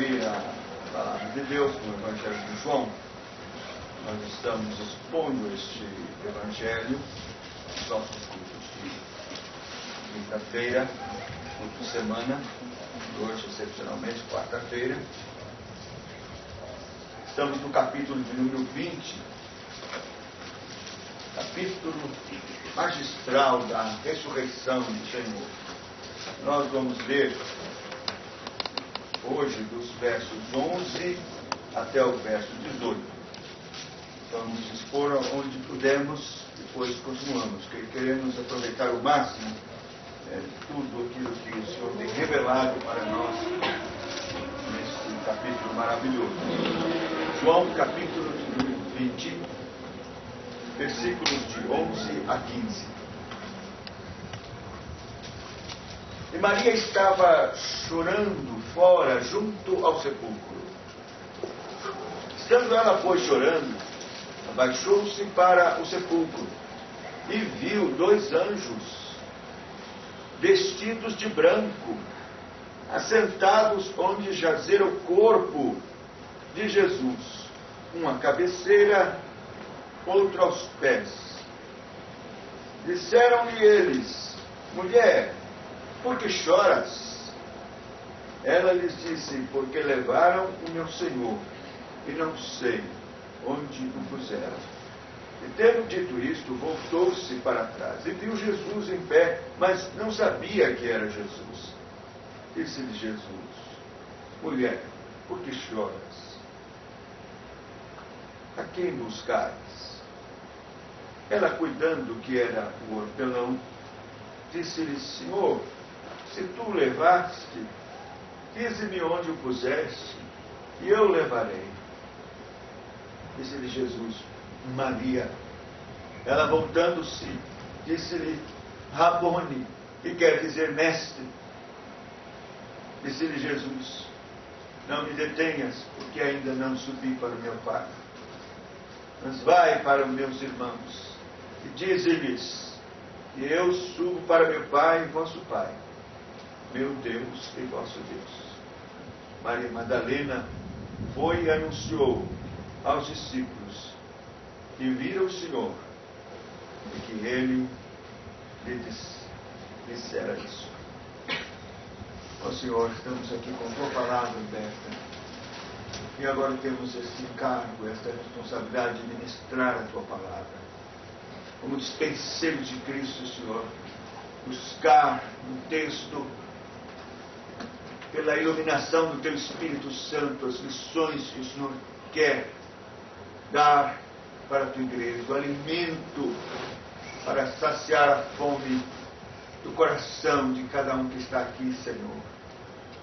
abrir a palavra de Deus no Evangelho de João. Nós estamos expondo este Evangelho nos nossos cultos de quinta-feira, culto de semana, hoje excepcionalmente quarta-feira. Estamos no capítulo de número 20, capítulo magistral da ressurreição do Senhor. Nós vamos ler hoje dos versos 11 até o verso 18. Vamos expor onde pudermos, depois continuamos, que queremos aproveitar o máximo tudo aquilo que o Senhor tem revelado para nós nesse capítulo maravilhoso. João, capítulo de número 20, versículos de 11 a 15. E Maria estava chorando fora, junto ao sepulcro. Estando ela, pois, chorando, abaixou-se para o sepulcro e viu 2 anjos, vestidos de branco, assentados onde jazera o corpo de Jesus, um à cabeceira, outro aos pés. Disseram-lhe eles: mulher, por que choras? Ela lhes disse: porque levaram o meu Senhor, e não sei onde o puseram. E tendo dito isto, voltou-se para trás, e viu Jesus em pé, mas não sabia que era Jesus. Disse-lhe Jesus: mulher, por que choras? A quem buscares? Ela, cuidando que era o hortelão, disse-lhe: Senhor, se tu o levaste, dize-me onde o puseste, e eu o levarei. Disse-lhe Jesus: Maria. Ela, voltando-se, disse-lhe: Rabone, que quer dizer mestre. Disse-lhe Jesus: não me detenhas, porque ainda não subi para o meu Pai. Mas vai para os meus irmãos e dize-lhes que eu subo para meu Pai e vosso Pai, meu Deus e vosso Deus. Maria Madalena foi e anunciou aos discípulos que viram o Senhor e que ele lhe dissera isso. Ó Senhor, estamos aqui com tua palavra aberta. E agora temos esse encargo, esta responsabilidade de ministrar a tua palavra. Como dispenseiros de Cristo, Senhor, buscar no texto, pela iluminação do teu Espírito Santo, as lições que o Senhor quer dar para a tua igreja, o alimento para saciar a fome do coração de cada um que está aqui, Senhor.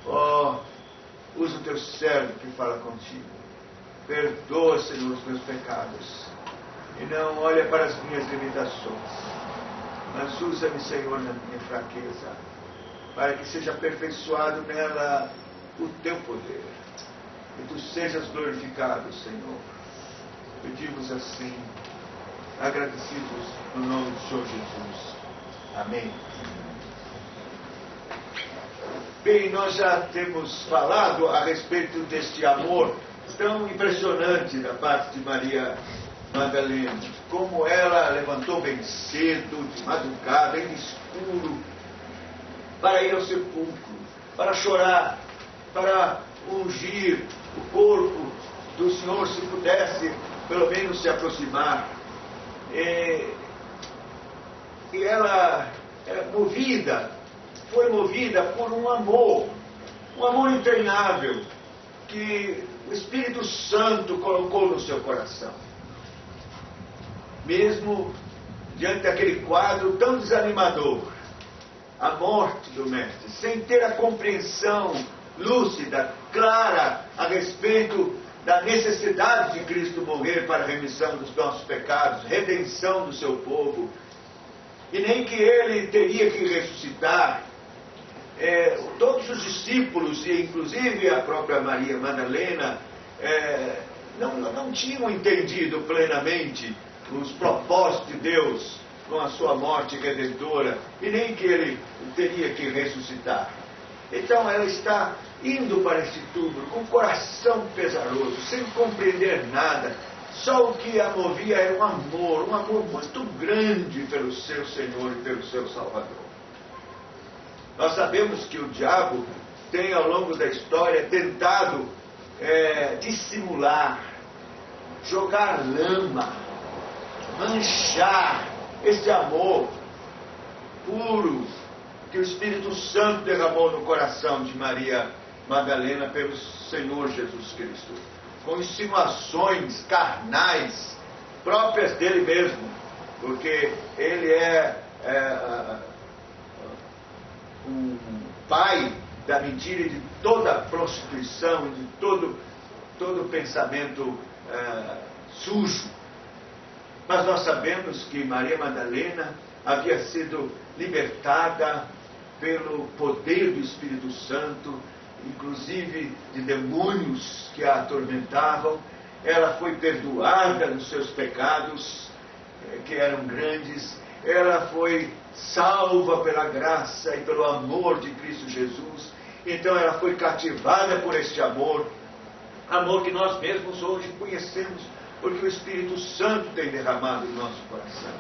Ó, usa o teu servo que fala contigo. Perdoa, Senhor, os meus pecados. E não olha para as minhas limitações. Mas usa-me, Senhor, na minha fraqueza, para que seja aperfeiçoado nela o teu poder. E tu sejas glorificado, Senhor. Pedimos assim, agradecidos no nome do Senhor Jesus. Amém. Bem, nós já temos falado a respeito deste amor tão impressionante da parte de Maria Madalena, como ela levantou bem cedo, de madrugada, ainda escuro, para ir ao sepulcro, para chorar, para ungir o corpo do Senhor, se pudesse pelo menos se aproximar. E ela foi movida por um amor entranhável, que o Espírito Santo colocou no seu coração. Mesmo diante daquele quadro tão desanimador, a morte do Mestre, sem ter a compreensão lúcida, clara, a respeito da necessidade de Cristo morrer para a remissão dos nossos pecados, redenção do seu povo, e nem que ele teria que ressuscitar. Todos os discípulos, e inclusive a própria Maria Madalena, não tinham entendido plenamente os propósitos de Deus com a sua morte redentora, e nem que ele teria que ressuscitar. Então ela está indo para este túmulo com o coração pesaroso, sem compreender nada. Só o que a movia era um amor muito grande pelo seu Senhor e pelo seu Salvador. Nós sabemos que o diabo tem ao longo da história tentado dissimular, jogar lama, manchar esse amor puro que o Espírito Santo derramou no coração de Maria Madalena pelo Senhor Jesus Cristo, com insinuações carnais próprias dele mesmo, porque ele é o pai da mentira e de toda prostituição e de todo pensamento sujo. Mas nós sabemos que Maria Madalena havia sido libertada pelo poder do Espírito Santo, inclusive de demônios que a atormentavam. Ela foi perdoada dos seus pecados, que eram grandes. Ela foi salva pela graça e pelo amor de Cristo Jesus. Então ela foi cativada por este amor que nós mesmos hoje conhecemos, porque o Espírito Santo tem derramado em nosso coração.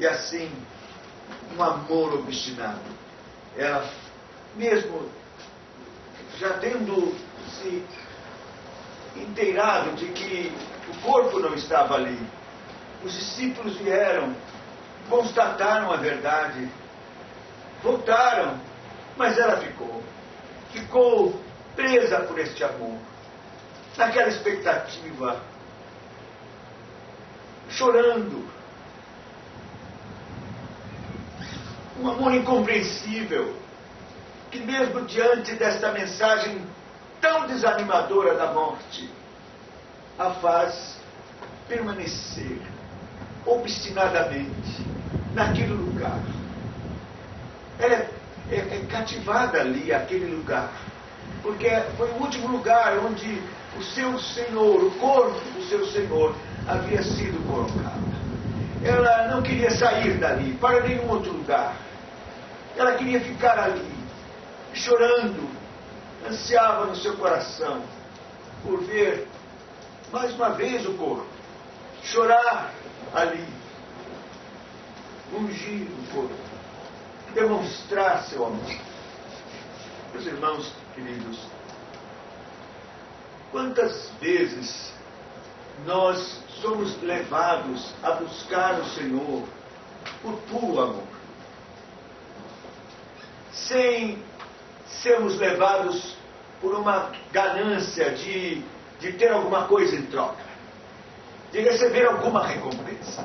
E assim, um amor obstinado. Ela, mesmo já tendo se inteirado de que o corpo não estava ali, os discípulos vieram, constataram a verdade, voltaram, mas ela ficou presa por este amor, naquela expectativa, chorando, um amor incompreensível, que mesmo diante desta mensagem tão desanimadora da morte, a faz permanecer obstinadamente naquele lugar. Ela é cativada ali, aquele lugar, porque foi o último lugar onde o seu Senhor, o corpo do seu Senhor, havia sido colocado. Ela não queria sair dali para nenhum outro lugar. Ela queria ficar ali, chorando, ansiava no seu coração por ver mais uma vez o corpo, chorar ali, ungir o corpo, demonstrar seu amor. Meus irmãos queridos, quantas vezes nós somos levados a buscar o Senhor por puro amor, sem sermos levados por uma ganância de ter alguma coisa em troca, de receber alguma recompensa.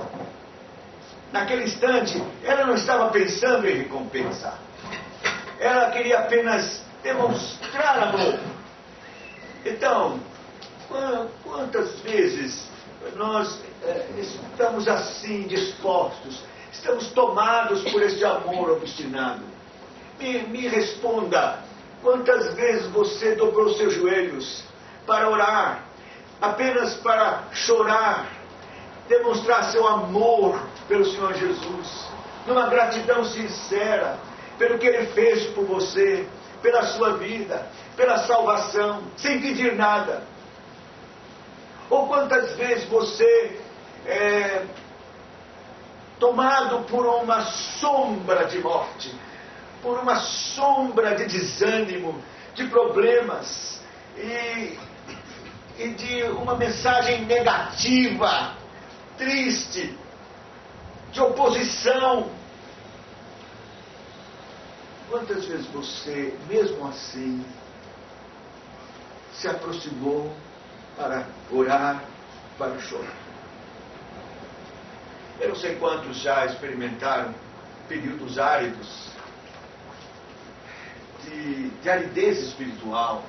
Naquele instante, ela não estava pensando em recompensa. Ela queria apenas demonstrar amor. Então, quantas vezes nós estamos assim dispostos, estamos tomados por este amor obstinado? Me responda, quantas vezes você dobrou seus joelhos para orar, apenas para chorar, demonstrar seu amor pelo Senhor Jesus, numa gratidão sincera, pelo que Ele fez por você, pela sua vida, pela salvação, sem pedir nada? Ou quantas vezes você tomado por uma sombra de morte, por uma sombra de desânimo, de problemas e de uma mensagem negativa, triste, de oposição. Quantas vezes você, mesmo assim, se aproximou para orar, para chorar? Eu não sei quantos já experimentaram períodos áridos, de aridez espiritual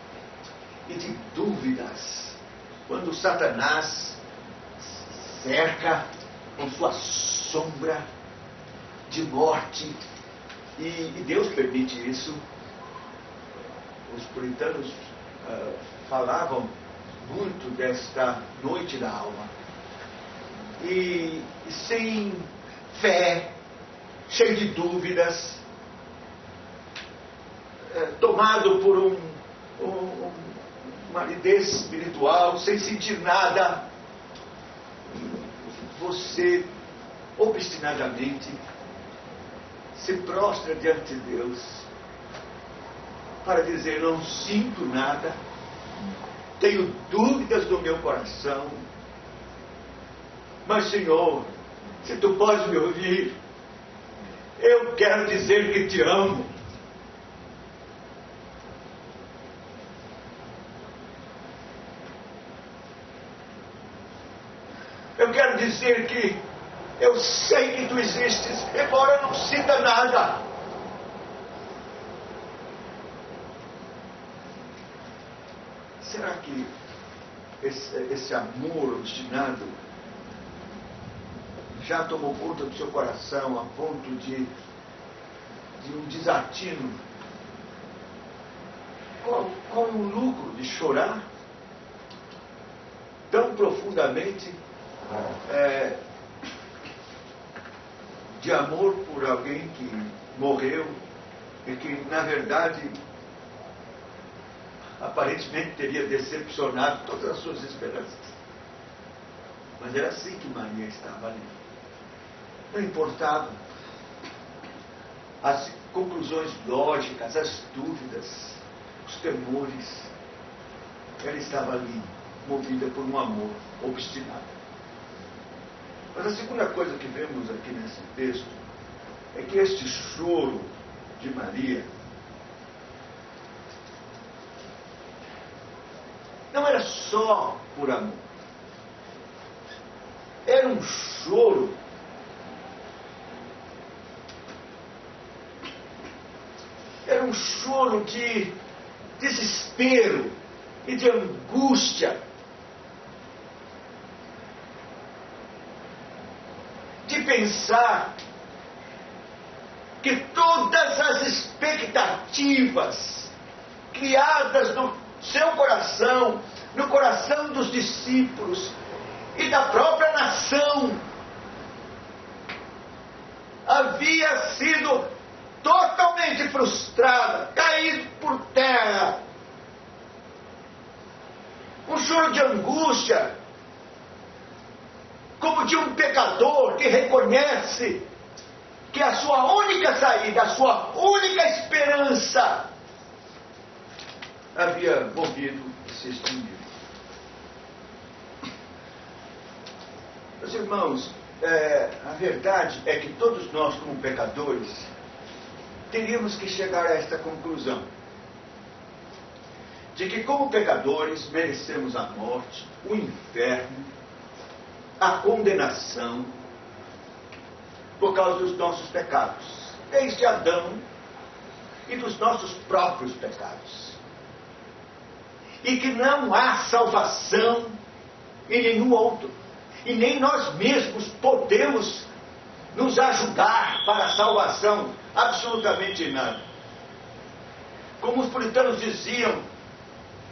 e de dúvidas, quando Satanás cerca com sua sombra de morte, e Deus permite isso. Os puritanos falavam muito desta noite da alma, e sem fé, cheio de dúvidas, tomado por uma aridez espiritual, sem sentir nada, você obstinadamente se prostra diante de Deus para dizer: não sinto nada, tenho dúvidas no meu coração, mas Senhor, se tu podes me ouvir, eu quero dizer que te amo. Eu quero dizer que eu sei que tu existes, embora eu não sinta nada. Será que esse amor obstinado já tomou conta do seu coração a ponto de um desatino? Qual é o lucro de chorar tão profundamente de amor por alguém que morreu e que, na verdade, aparentemente teria decepcionado todas as suas esperanças? Mas era assim que Maria estava ali. Não importava as conclusões lógicas, as dúvidas, os temores. Ela estava ali, movida por um amor obstinado. Mas a segunda coisa que vemos aqui nesse texto é que este choro de Maria não era só por amor. Era um choro de desespero e de angústia, de pensar que todas as expectativas criadas no seu coração, no coração dos discípulos e da própria nação, havia sido totalmente frustrada, caído por terra. Um choro de angústia, como de um pecador que reconhece que a sua única saída, a sua única esperança havia morrido e se extinguido. Meus irmãos, a verdade é que todos nós, como pecadores, teríamos que chegar a esta conclusão: de que, como pecadores, merecemos a morte, o inferno, a condenação, por causa dos nossos pecados, desde Adão e dos nossos próprios pecados. E que não há salvação em nenhum outro, e nem nós mesmos podemos nos ajudar para a salvação, absolutamente nada. Como os puritanos diziam,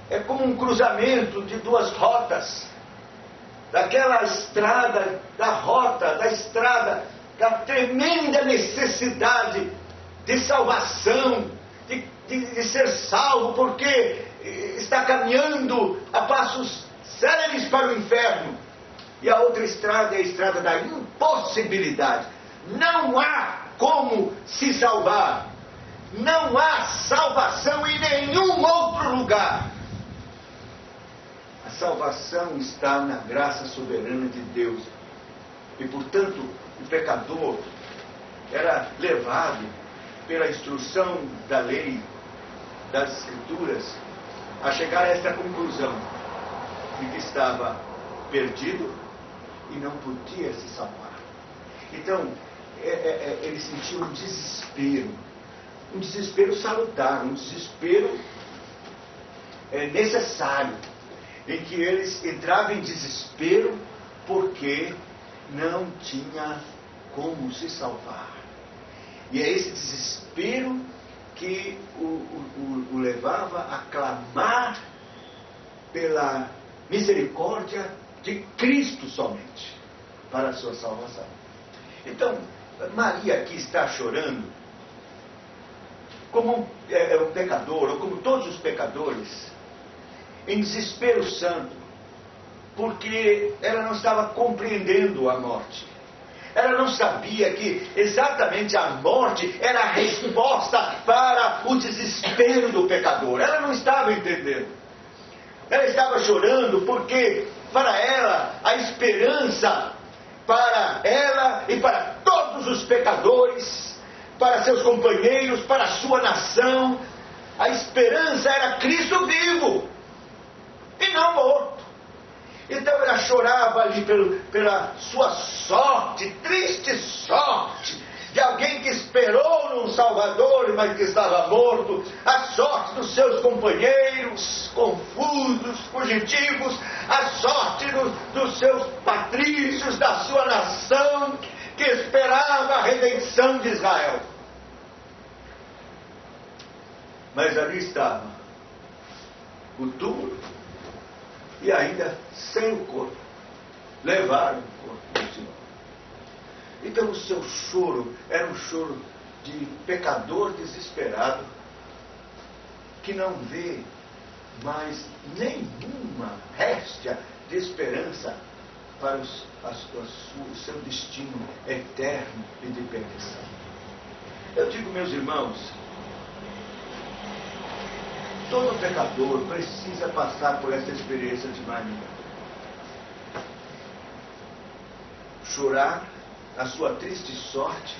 é como um cruzamento de duas rotas, daquela estrada, da estrada, da tremenda necessidade de salvação, de ser salvo, porque está caminhando a passos céleres para o inferno. E a outra estrada é a estrada da impossibilidade. Não há como se salvar. Não há salvação em nenhum outro lugar. A salvação está na graça soberana de Deus. E, portanto, o pecador era levado pela instrução da lei, das Escrituras, a chegar a esta conclusão de que estava perdido e não podia se salvar. Então, ele sentiu um desespero salutar, um desespero necessário, em que eles entravam em desespero porque não tinha como se salvar. E é esse desespero que o levava a clamar pela misericórdia de Cristo somente, para a sua salvação. Então, Maria aqui está chorando como um pecador, ou como todos os pecadores, em desespero santo, porque ela não estava compreendendo a morte. Ela não sabia que exatamente a morte era a resposta para o desespero do pecador. Ela não estava entendendo. Ela estava chorando porque, para ela, a esperança para ela e para todos os pecadores, para seus companheiros, para a sua nação, a esperança era Cristo vivo e não morto. Então ela chorava ali pela sua sorte, triste sorte, de alguém que esperou num Salvador, mas que estava morto, a sorte dos seus companheiros, confusos, fugitivos, a sorte dos seus patrícios, da sua nação, que esperava a redenção de Israel. Mas ali estava o túmulo, e ainda sem o corpo. Levaram o corpo do Senhor. Então o seu choro era um choro de pecador desesperado, que não vê mais nenhuma réstia de esperança para o seu destino eterno e de perdição. Eu digo, meus irmãos, todo pecador precisa passar por essa experiência de Maria. Chorar a sua triste sorte,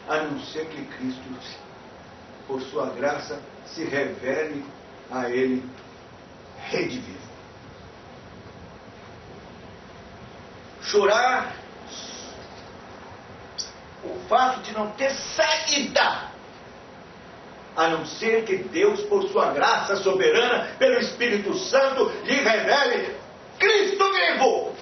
a não ser que Cristo, por sua graça, se revele a ele redivivo. Chorar o fato de não ter saída, a não ser que Deus, por sua graça soberana, pelo Espírito Santo, lhe revele Cristo vivo,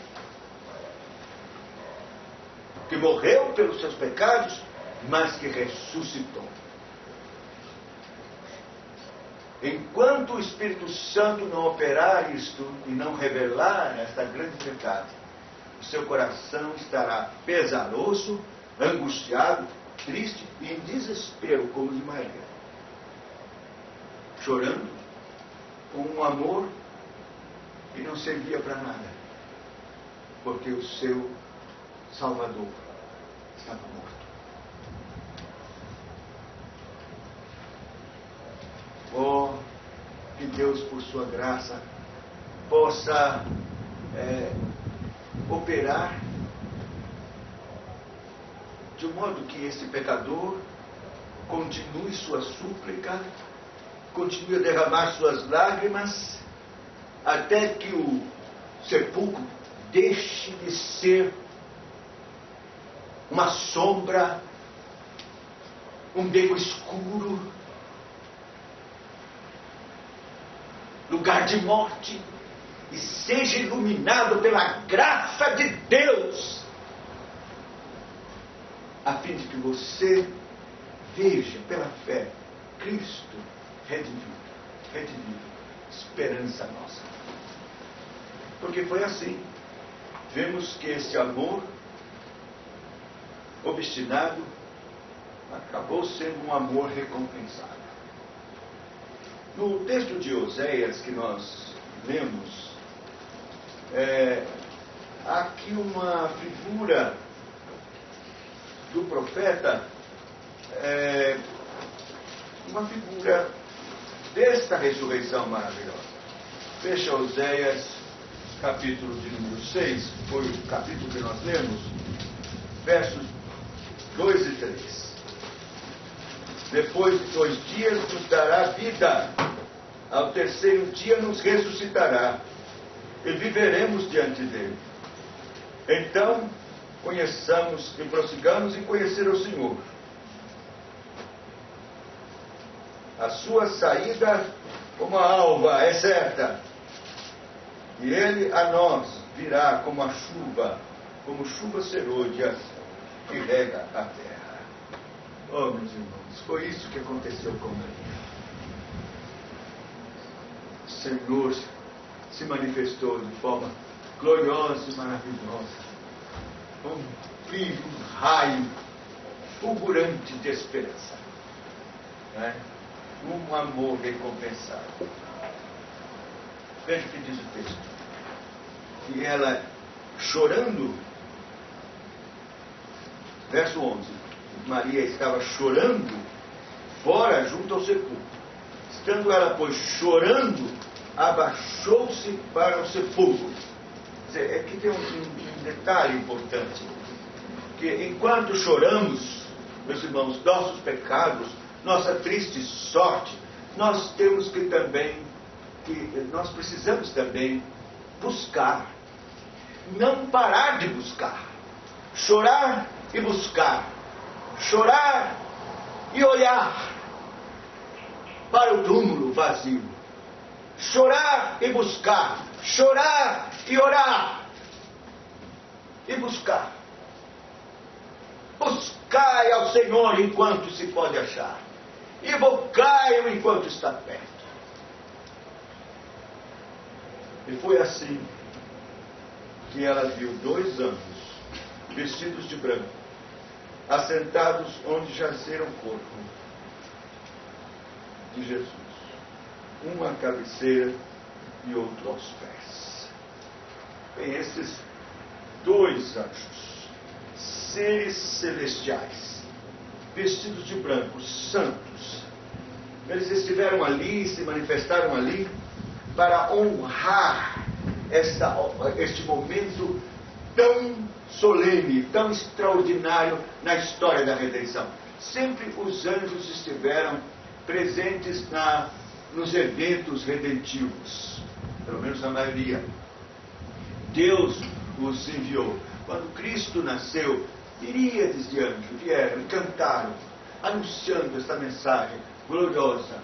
que morreu pelos seus pecados, mas que ressuscitou. Enquanto o Espírito Santo não operar isto e não revelar esta grande verdade, o seu coração estará pesaroso, angustiado, triste e em desespero, como de Maria, chorando com um amor que não servia para nada, porque o seu Salvador estava morto. Oh, que Deus, por sua graça, possa operar de modo que esse pecador continue sua súplica, continue a derramar suas lágrimas, até que o sepulcro deixe de ser uma sombra, um beco escuro, lugar de morte, e seja iluminado pela graça de Deus, a fim de que você veja pela fé Cristo redimido, esperança nossa. Porque foi assim. Vemos que esse amor obstinado acabou sendo um amor recompensado. No texto de Oséias que nós lemos, há aqui uma figura do profeta, uma figura desta ressurreição maravilhosa. Veja Oséias, capítulo de número 6, foi o capítulo que nós lemos, versos 2 e 3. Depois de 2 dias nos dará vida, ao terceiro dia nos ressuscitará, e viveremos diante dele. Então, conheçamos e prossigamos em conhecer o Senhor. A sua saída como a alva é certa, e ele a nós virá como a chuva, como chuva serôdia que rega a terra. Oh, meus irmãos, foi isso que aconteceu com Maria. O Senhor se manifestou de forma gloriosa e maravilhosa. um brilho, um raio fulgurante de esperança, né? Um amor recompensado. Veja o que diz o texto. E ela, chorando, verso 11, Maria estava chorando fora junto ao sepulcro. Estando ela, pois, chorando, abaixou-se para o sepulcro. Aqui tem um detalhe importante, que enquanto choramos, meus irmãos, nossos pecados, nossa triste sorte, nós temos que também, nós precisamos também buscar, não parar de buscar, chorar e buscar, chorar e olhar para o túmulo vazio, chorar e buscar, chorar e orar e buscar. Buscai ao Senhor enquanto se pode achar, invocai-o enquanto está perto. E foi assim que ela viu 2 anjos, vestidos de branco, assentados onde jazera o corpo de Jesus, um à cabeceira e outro aos pés. Bem, esses 2 anjos, seres celestiais, vestidos de branco, santos, eles estiveram ali, se manifestaram ali para honrar este momento tão solene, tão extraordinário na história da redenção. Sempre os anjos estiveram presentes nos eventos redentivos, pelo menos a maioria. Deus os enviou. Quando Cristo nasceu, miríades de anjos vieram e cantaram, anunciando esta mensagem gloriosa: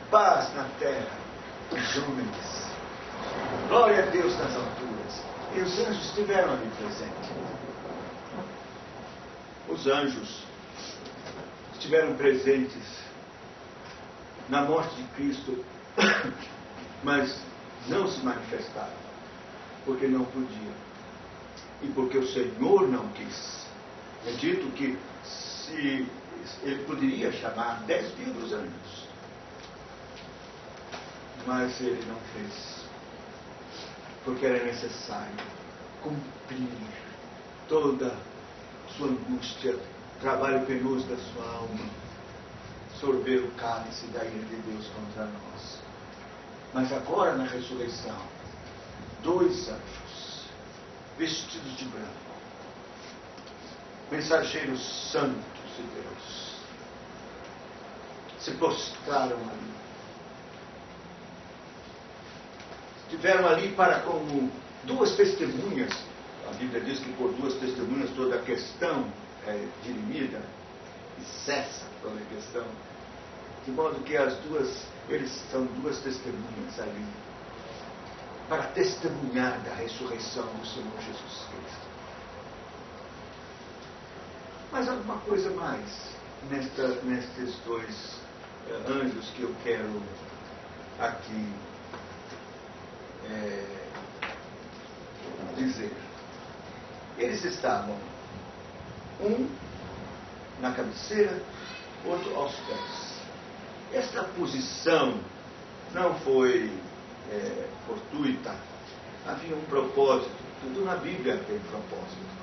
paz na terra, os homens, glória a Deus nas alturas. E os anjos estiveram ali presentes. Os anjos estiveram presentes na morte de Cristo, mas não se manifestaram, porque não podiam, e porque o Senhor não quis. É dito que se ele poderia chamar 10.000 dos anjos, mas ele não fez, porque era necessário cumprir toda a sua angústia, trabalho penoso da sua alma, sorver o cálice da ira de Deus contra nós. Mas agora, na ressurreição, 2 anjos, vestidos de branco, mensageiros santos de Deus, se prostraram ali. Estiveram ali para, como 2 testemunhas. A Bíblia diz que por 2 testemunhas toda a questão é dirimida e cessa toda a questão. De modo que eles são 2 testemunhas ali, para testemunhar da ressurreição do Senhor Jesus Cristo. Mas alguma coisa mais nestes 2 anjos que eu quero aqui dizer. Eles estavam, um na cabeceira, outro aos pés. Esta posição não foi fortuita, havia um propósito. Tudo na Bíblia tem propósito.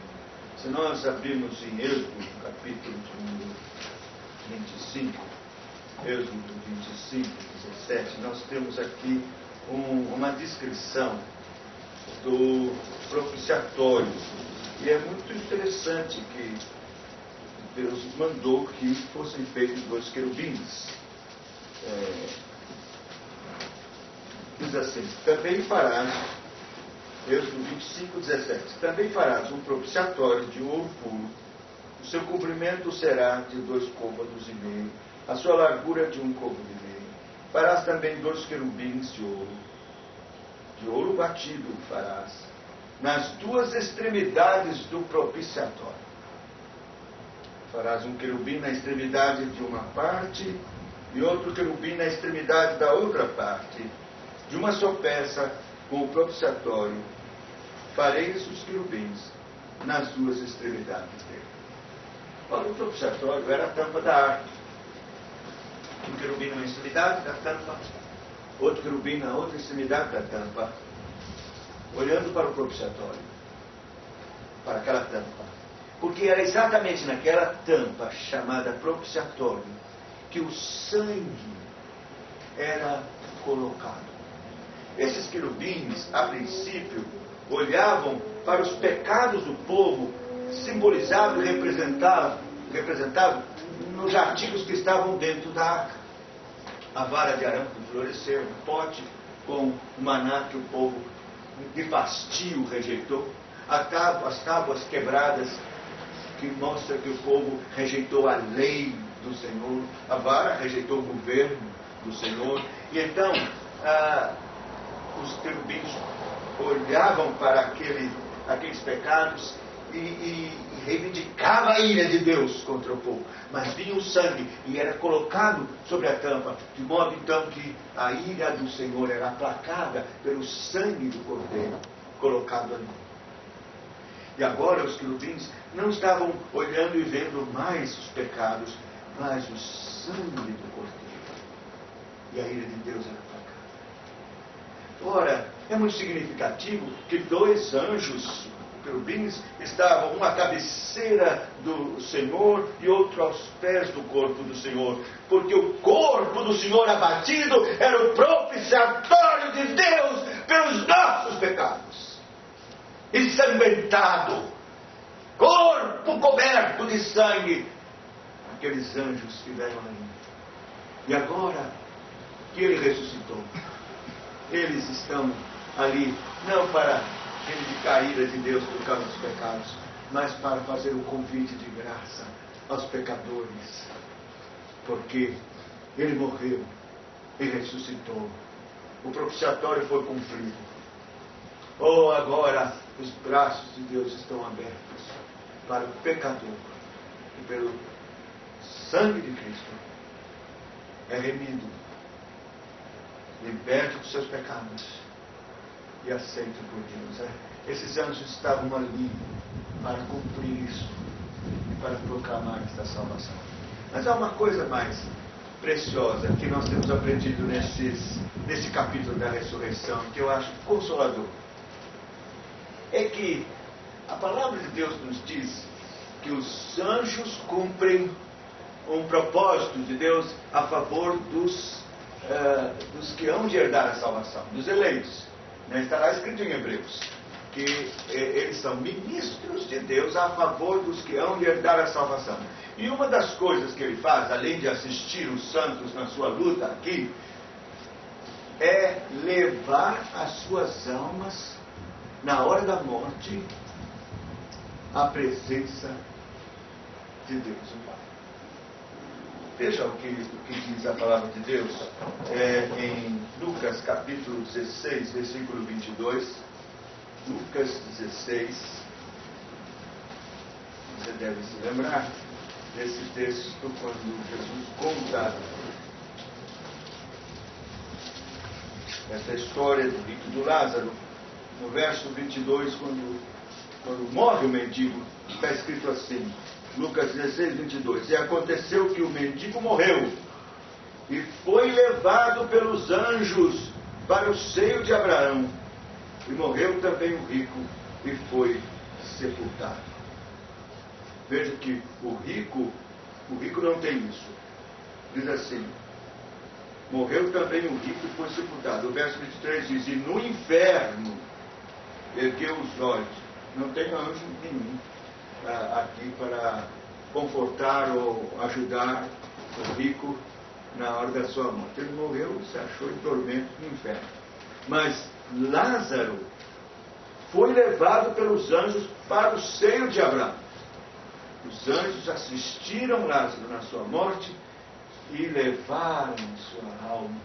Se nós abrirmos em Êxodo, capítulo 25, Êxodo 25, 17, nós temos aqui uma descrição do propiciatório. E é muito interessante que Deus mandou que fossem feitos 2 querubins. Diz assim: também farás, Êxodo 25, 17, também farás um propiciatório de ouro puro, o seu comprimento será de 2 côvados e meio, a sua largura de 1 côvado e meio. Farás também 2 querubins de ouro batido farás, nas 2 extremidades do propiciatório. Farás um querubim na extremidade de uma parte, e outro querubim na extremidade da outra parte, de uma só peça, com o propiciatório. Fareis os querubins nas duas extremidades dele. Ora, o propiciatório era a tampa da arca. Um querubim numa extremidade da tampa, outro querubim na outra extremidade da tampa, olhando para o propiciatório, para aquela tampa. Porque era exatamente naquela tampa chamada propiciatório que o sangue era colocado. Esses querubins, a princípio, olhavam para os pecados do povo, simbolizado e representado nos artigos que estavam dentro da arca. A vara de Arão que floresceu, um pote com o maná que o povo de fastio rejeitou, as tábuas quebradas, que mostra que o povo rejeitou a lei do Senhor, a vara rejeitou o governo do Senhor, e então os querubins olhavam para aqueles pecados e reivindicava a ira de Deus contra o povo. Mas vinha o sangue e era colocado sobre a tampa, de modo então que a ira do Senhor era aplacada pelo sangue do Cordeiro colocado ali. E agora os querubins não estavam olhando e vendo mais os pecados, mas o sangue do Cordeiro. E a ira de Deus era aplacada. Ora, é muito significativo que dois anjos querubins estavam, um à cabeceira do Senhor e outro aos pés do corpo do Senhor, porque o corpo do Senhor abatido era o propiciatório de Deus pelos nossos pecados, ensanguentado, corpo coberto de sangue. Aqueles anjos estiveram ali, e agora que ele ressuscitou, eles estão ali não para reivindicar a ira de Deus por causa dos pecados, mas para fazer o convite de graça aos pecadores, porque ele morreu e ressuscitou, o propiciatório foi cumprido. Oh, agora os braços de Deus estão abertos para o pecador, e pelo sangue de Cristo é remido, liberto dos seus pecados e aceito por Deus. Esses anjos estavam ali para cumprir isso e para proclamar esta salvação. Mas há uma coisa mais preciosa que nós temos aprendido nesse capítulo da ressurreição, que eu acho consolador. É que a palavra de Deus nos diz que os anjos cumprem um propósito de Deus a favor dos que hão de herdar a salvação, dos eleitos. Está lá escrito em Hebreus que eles são ministros de Deus a favor dos que hão de herdar a salvação. E uma das coisas que ele faz, além de assistir os santos na sua luta aqui, é levar as suas almas, na hora da morte, à presença de Deus o Pai. Veja o que diz a palavra de Deus em Lucas capítulo 16, versículo 22. Lucas 16. Você deve se lembrar desse texto quando Jesus conta essa história do rico do Lázaro. No verso 22, quando morre o mendigo, está escrito assim, Lucas 16, 22. E aconteceu que o mendigo morreu e foi levado pelos anjos para o seio de Abraão. E morreu também o rico e foi sepultado. Veja que o rico não tem isso. Diz assim, morreu também o rico e foi sepultado. O verso 23 diz, e no inferno ergueu os olhos. Não tem anjo nenhum aqui para confortar ou ajudar o rico na hora da sua morte. Ele morreu e se achou em tormento no inferno. Mas Lázaro foi levado pelos anjos para o seio de Abraão. Os anjos assistiram Lázaro na sua morte e levaram sua alma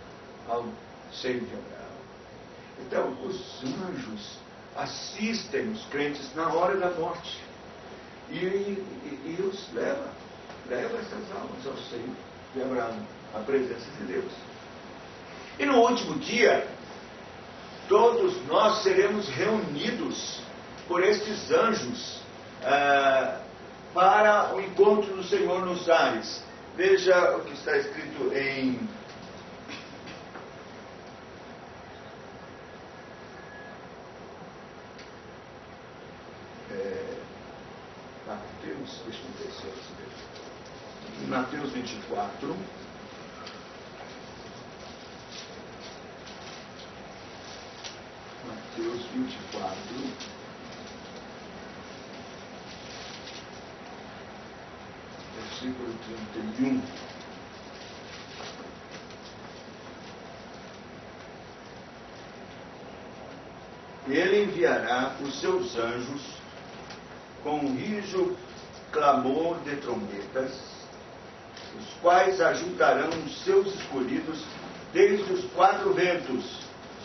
ao seio de Abraão. Então, os anjos assistem os crentes na hora da morte e os leva essas almas ao seio de Abraão, à presença de Deus. E no último dia, todos nós seremos reunidos por estes anjos para o encontro do Senhor nos ares. Veja o que está escrito em Mateus, deixa eu ver se eu recebi. Em Mateus 24. Mateus 24. Versículo 31. Ele enviará os seus anjos com um rijo clamor de trombetas, os quais ajudarão os seus escolhidos desde os quatro ventos,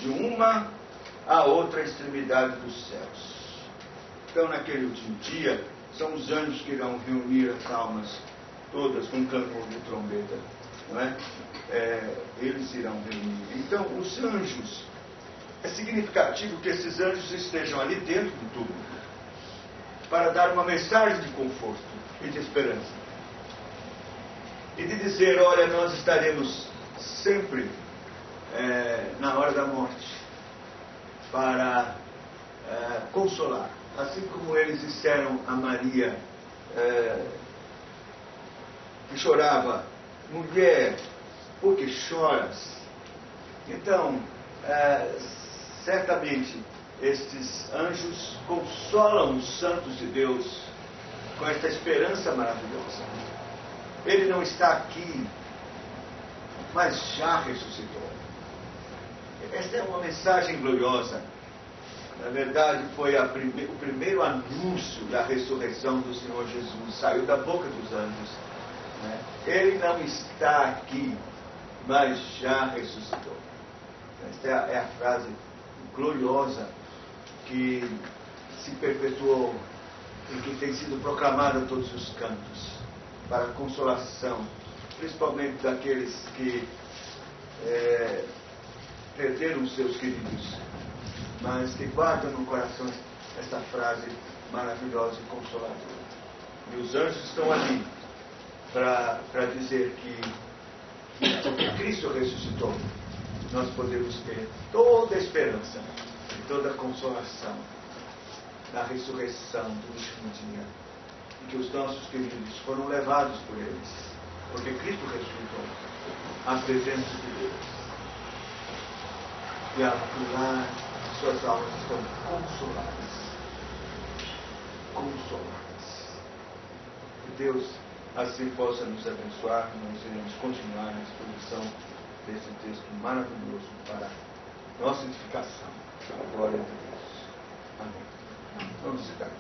de uma à outra extremidade dos céus. Então, naquele último dia, são os anjos que irão reunir as almas todas com clamor de trombeta, não é? Eles irão reunir. Então, os anjos, é significativo que esses anjos estejam ali dentro do túmulo para dar uma mensagem de conforto e de esperança. E de dizer, olha, nós estaremos sempre na hora da morte para consolar. Assim como eles disseram a Maria, que chorava, mulher, por que choras? Então, certamente, estes anjos consolam os santos de Deus com esta esperança maravilhosa. Ele não está aqui, mas já ressuscitou. Esta é uma mensagem gloriosa. Na verdade, foi o primeiro anúncio da ressurreição do Senhor Jesus. Saiu da boca dos anjos. Né? Ele não está aqui, mas já ressuscitou. Esta é a frase gloriosa que se perpetuou e que tem sido proclamada a todos os cantos, para a consolação, principalmente daqueles que perderam os seus queridos, mas que guardam no coração esta frase maravilhosa e consoladora. E os anjos estão ali para dizer que porque Cristo ressuscitou, nós podemos ter toda a esperança e toda a consolação da ressurreição do último dia. E que os nossos queridos foram levados por eles, porque Cristo ressuscitou à presença de Deus. E lá suas almas estão consoladas. Consoladas. Que Deus assim possa nos abençoar. Nós iremos continuar na exposição desse texto maravilhoso para nossa edificação. A glória de Deus. Amém. Vamos ficar.